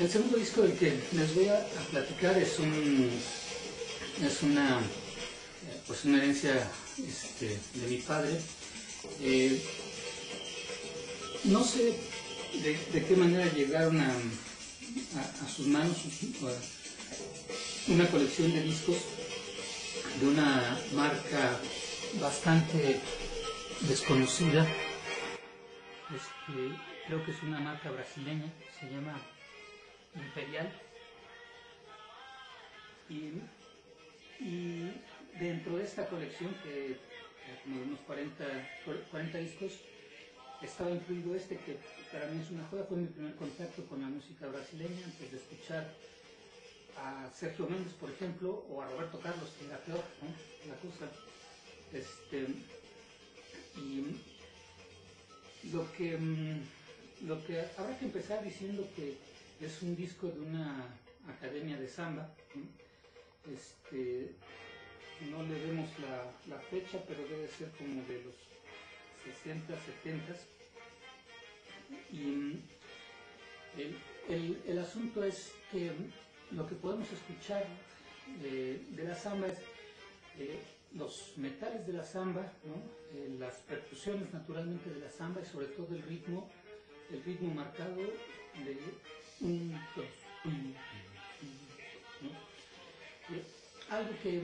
El segundo disco del que les voy a platicar es una pues una herencia de mi padre. No sé de qué manera llegaron a sus manos una colección de discos de una marca bastante desconocida. Creo que es una marca brasileña, se llama Imperial. Y dentro de esta colección, que era como de unos 40 discos, estaba incluido que para mí es una joya. Fue mi primer contacto con la música brasileña, antes de escuchar a Sergio Méndez, por ejemplo, o a Roberto Carlos, que era peor, ¿no? La cosa. Y lo que habrá que empezar diciendo que es un disco de una academia de samba, ¿no? No le vemos la fecha, pero debe ser como de los 60, 70. Y el asunto es que lo que podemos escuchar de la samba es los metales de la samba, ¿no? Las percusiones naturalmente de la samba, y sobre todo el ritmo marcado de un, dos, ¿no? Algo que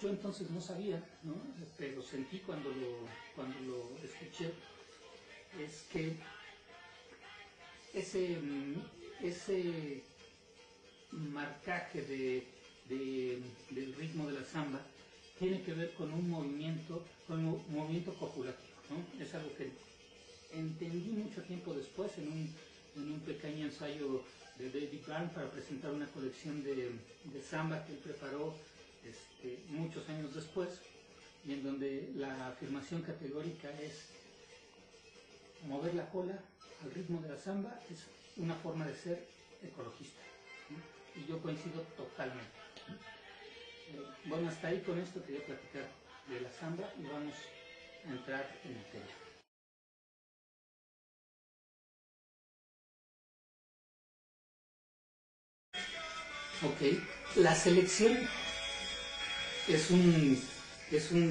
yo entonces no sabía, ¿no? Pero sentí cuando lo escuché, es que ese marcaje del ritmo de la samba tiene que ver con un movimiento copulativo, ¿no? Es algo que entendí mucho tiempo después en un pequeño ensayo de David Byrne para presentar una colección de samba que él preparó muchos años después, y en donde la afirmación categórica es: mover la cola al ritmo de la samba es una forma de ser ecologista, ¿no? Y yo coincido totalmente. Bueno, hasta ahí con esto quería platicar de la samba y vamos a entrar en el tema. Ok, la selección es un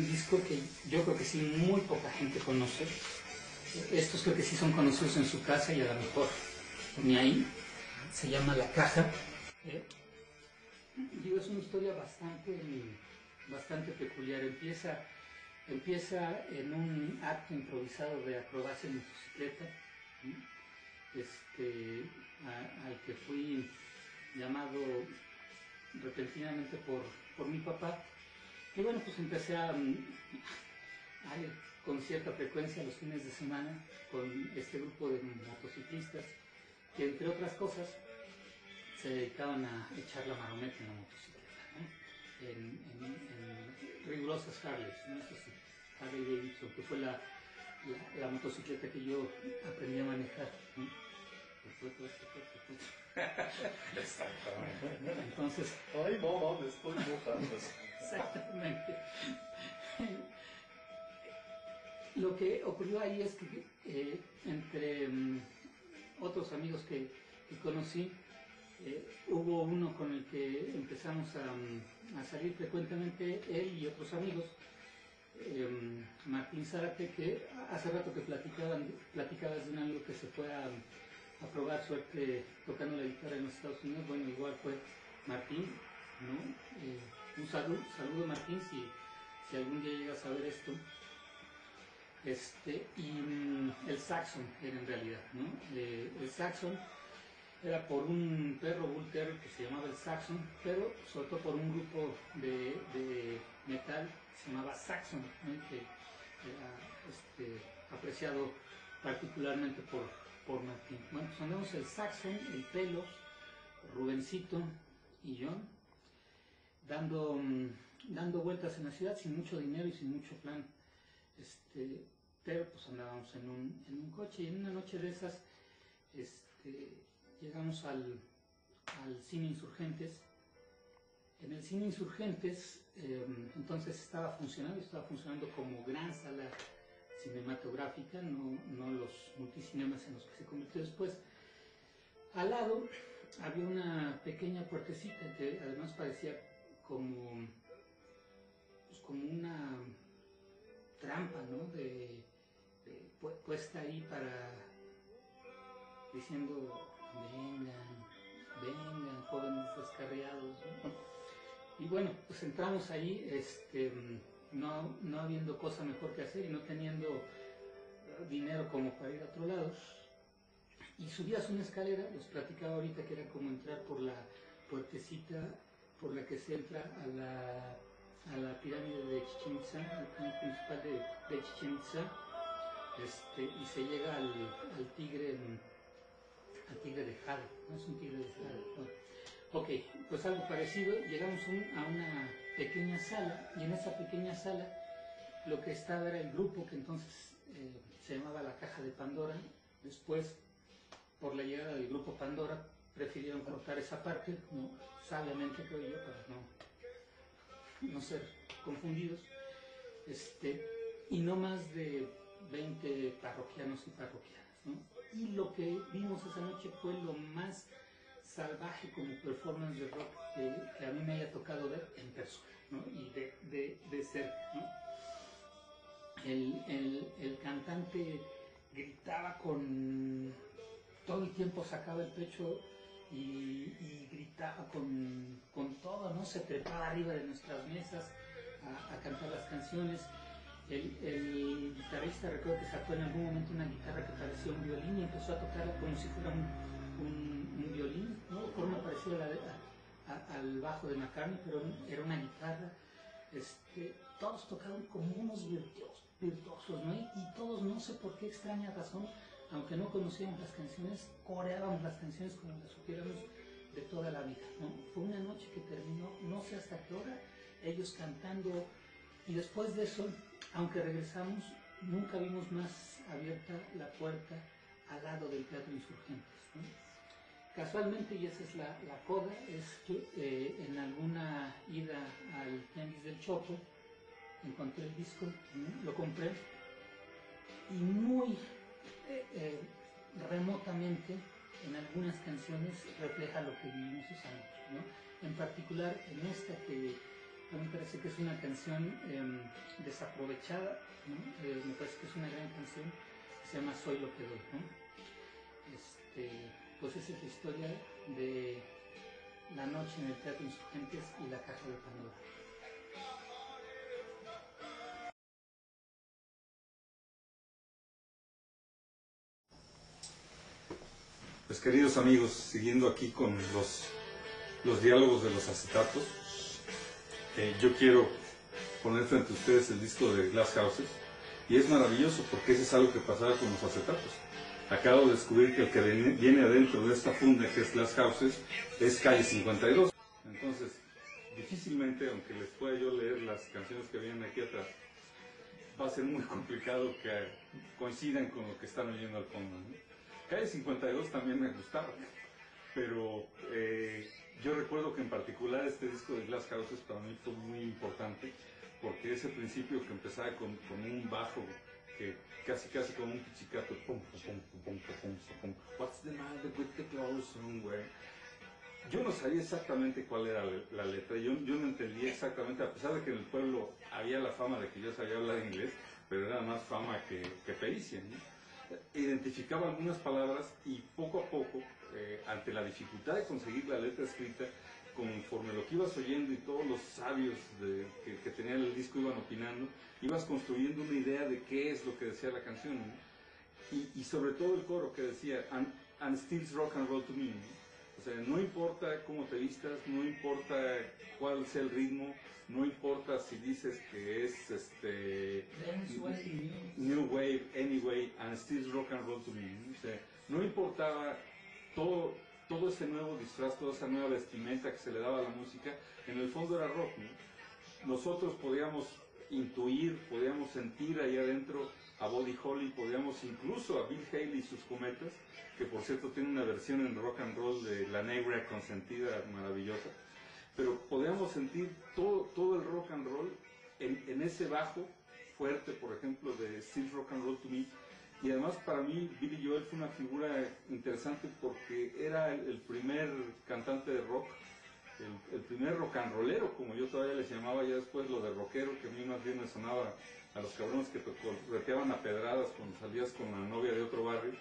disco que yo creo que sí muy poca gente conoce. Estos creo que sí son conocidos en su casa y a lo mejor ni ahí. Se llama La Caja. Es una historia bastante peculiar. Empieza en un acto improvisado de acrobacia en motocicleta, ¿sí? Al que fui llamado repentinamente por mi papá. Y bueno, pues empecé a ir con cierta frecuencia los fines de semana con este grupo de motociclistas que, entre otras cosas, se dedicaban a echar la marometa en la motocicleta, ¿no? En rigurosas Harleys, ¿no? Eso sí, Harley Davidson, que fue la motocicleta que yo aprendí a manejar, ¿no? Exactamente. Entonces, ay, mamá, me estoy mojando. Exactamente. Lo que ocurrió ahí es que entre otros amigos que conocí, hubo uno con el que empezamos a salir frecuentemente, él y otros amigos, Martín Zárate, que hace rato que platicabas de un amigo que se fue a probar suerte tocando la guitarra en los Estados Unidos. Bueno, igual fue Martín, ¿no? Un saludo Martín, si algún día llegas a ver esto. Y el Saxon era en realidad, ¿no? El Saxon era por un perro bull terrier que se llamaba el Saxon, pero sobre todo por un grupo de metal que se llamaba Saxon, ¿no? Que era apreciado particularmente por Martín. Bueno, pues andamos el Saxon, el Pelos, Rubencito y yo dando vueltas en la ciudad sin mucho dinero y sin mucho plan, pero pues andábamos en un coche, y en una noche de esas llegamos al Cine Insurgentes. En el Cine Insurgentes entonces estaba funcionando como gran sala cinematográfica, no los multicinemas en los que se convirtió después. Al lado había una pequeña puertecita que además parecía como, pues como una trampa, ¿no? Puesta ahí para, diciendo, vengan, vengan, jóvenes descarriados, ¿no? Y bueno, pues entramos ahí, no habiendo cosa mejor que hacer y no teniendo dinero como para ir a otro lado. Y subías una escalera, les platicaba ahorita que era como entrar por la puertecita por la que se entra a la pirámide de Chichén Itzá, al pirámide principal de Chichén Itzá, y se llega al tigre de jade, ¿no? Es un tigre de jade. Bueno, ok, pues algo parecido, llegamos a una pequeña sala, y en esa pequeña sala lo que estaba era el grupo que entonces se llamaba la Caja de Pandora. Después, por la llegada del grupo Pandora, prefirieron cortar esa parte, ¿no? Sabiamente creo yo, para no ser confundidos, y no más de 20 parroquianos y parroquianas, ¿no? Y lo que vimos esa noche fue lo más salvaje como performance de rock que a mí me haya tocado ver en persona, ¿no? Y de cerca, ¿no? El cantante gritaba todo el tiempo sacaba el pecho y gritaba con todo, ¿no? Se trepaba arriba de nuestras mesas a cantar las canciones. El guitarrista recuerdo que sacó en algún momento una guitarra que parecía un violín y empezó a tocarla como si fuera un violín, ¿no? De forma parecida al bajo de McCartney, pero era una guitarra. Todos tocaban como unos virtuosos, ¿no? Y todos, no sé por qué extraña razón, aunque no conocíamos las canciones, coreábamos las canciones como las supiéramos de toda la vida, ¿no? Fue una noche que terminó, no sé hasta qué hora, ellos cantando, y después de eso, aunque regresamos, nunca vimos más abierta la puerta al lado del Teatro Insurgentes, ¿no? Casualmente, y esa es la coda, es que en alguna ida al Tianguis del Chopo, encontré el disco, ¿no? Lo compré, y muy remotamente en algunas canciones refleja lo que vivimos esa noche, ¿no? En particular en esta que a mí me parece que es una canción desaprovechada, ¿no? Me parece que es una gran canción, se llama Soy lo que doy, ¿no? Pues esa es la historia de la noche en el Teatro Insurgentes y la Caja de Pandora. Pues queridos amigos, siguiendo aquí con los diálogos de los acetatos, yo quiero poner frente a ustedes el disco de Glass Houses, y es maravilloso porque eso es algo que pasaba con los acetatos. Acabo de descubrir que el que viene adentro de esta funda que es Glass Houses es Calle 52. Entonces, difícilmente, aunque les pueda yo leer las canciones que vienen aquí atrás, va a ser muy complicado que coincidan con lo que están oyendo al fondo, ¿no? Calle 52 también me gustaba, pero yo recuerdo que en particular este disco de Glass Houses para mí fue muy importante, porque ese principio que empezaba con un bajo que casi como un pichicato, pum, pum, pum, pum, pum, pum, what's the matter with the clothes somewhere. Yo no sabía exactamente cuál era la letra, yo no entendía exactamente, a pesar de que en el pueblo había la fama de que yo sabía hablar inglés, pero era más fama que pericia, ¿no? Identificaba algunas palabras y poco a poco, ante la dificultad de conseguir la letra escrita, conforme lo que ibas oyendo y todos los sabios que tenían el disco iban opinando, ibas construyendo una idea de qué es lo que decía la canción, ¿no? Y sobre todo el coro que decía, and still's rock and roll to me, ¿no? O sea, no importa cómo te vistas, no importa cuál sea el ritmo, no importa si dices que es New Wave, Anyway, and still rock and roll to me. O sea, no importaba todo ese nuevo disfraz, toda esa nueva vestimenta que se le daba a la música, en el fondo era rock, ¿no? Nosotros podíamos intuir, podíamos sentir ahí adentro a Buddy Holly, podíamos incluso a Bill Haley y sus Cometas, que por cierto tiene una versión en rock and roll de La Negra Consentida maravillosa, pero podíamos sentir todo el rock and roll en ese bajo fuerte, por ejemplo, de Still Rock and Roll to Me, y además para mí Billy Joel fue una figura interesante porque era el primer cantante de rock, el primer rock and rollero, como yo todavía les llamaba, ya después lo de rockero, que a mí más bien me sonaba a los cabrones que te correteaban a pedradas cuando salías con la novia de otro barrio,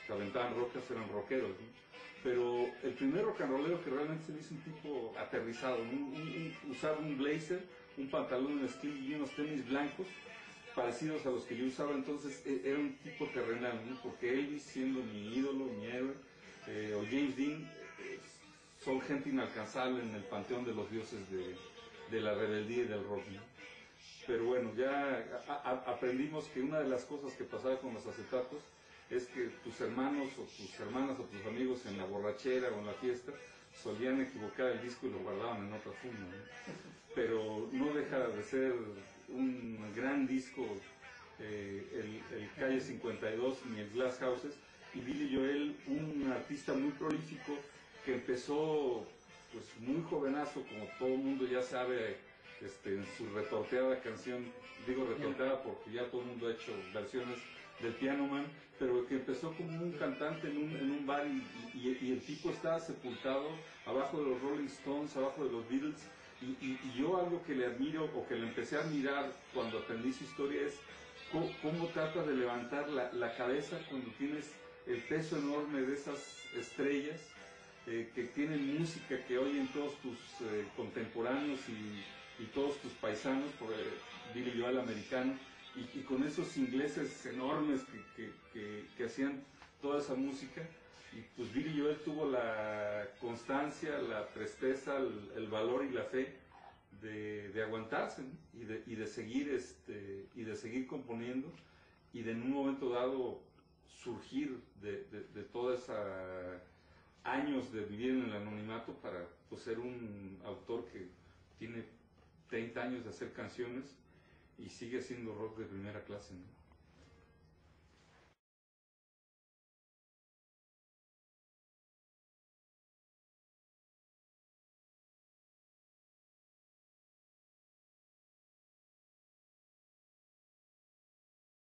que aventaban rocas, eran rockeros, ¿no? Pero el primer rock and rollero que realmente se me hizo un tipo aterrizado, usaba un blazer, un pantalón en skin y unos tenis blancos, parecidos a los que yo usaba, entonces era un tipo terrenal, ¿no? Porque Elvis, siendo mi ídolo, mi héroe, o James Dean, son gente inalcanzable en el panteón de los dioses de la rebeldía y del rock, ¿no? Pero bueno, ya aprendimos que una de las cosas que pasaba con los acetatos es que tus hermanos o tus hermanas o tus amigos en la borrachera o en la fiesta solían equivocar el disco y lo guardaban en otra funda, ¿no? Pero no deja de ser un gran disco, el Calle 52 ni el Glass Houses, y Billy Joel, un artista muy prolífico que empezó pues muy jovenazo, como todo el mundo ya sabe, en su retorteada canción, digo retorteada porque ya todo el mundo ha hecho versiones del Piano Man, pero que empezó como un cantante en un bar y el tipo estaba sepultado abajo de los Rolling Stones, abajo de los Beatles, y yo algo que le admiro o que le empecé a admirar cuando aprendí su historia es cómo trata de levantar la cabeza cuando tienes el peso enorme de esas estrellas que tienen música que oyen todos tus contemporáneos y todos tus paisanos, por Billy Joel americano, y con esos ingleses enormes que hacían toda esa música. Y pues Billy Joel tuvo la constancia, la presteza, el valor y la fe de aguantarse, ¿no? y de seguir componiendo y de en un momento dado surgir de toda esa años de vivir en el anonimato para pues, ser un autor que tiene 30 años de hacer canciones y sigue siendo rock de primera clase, ¿no?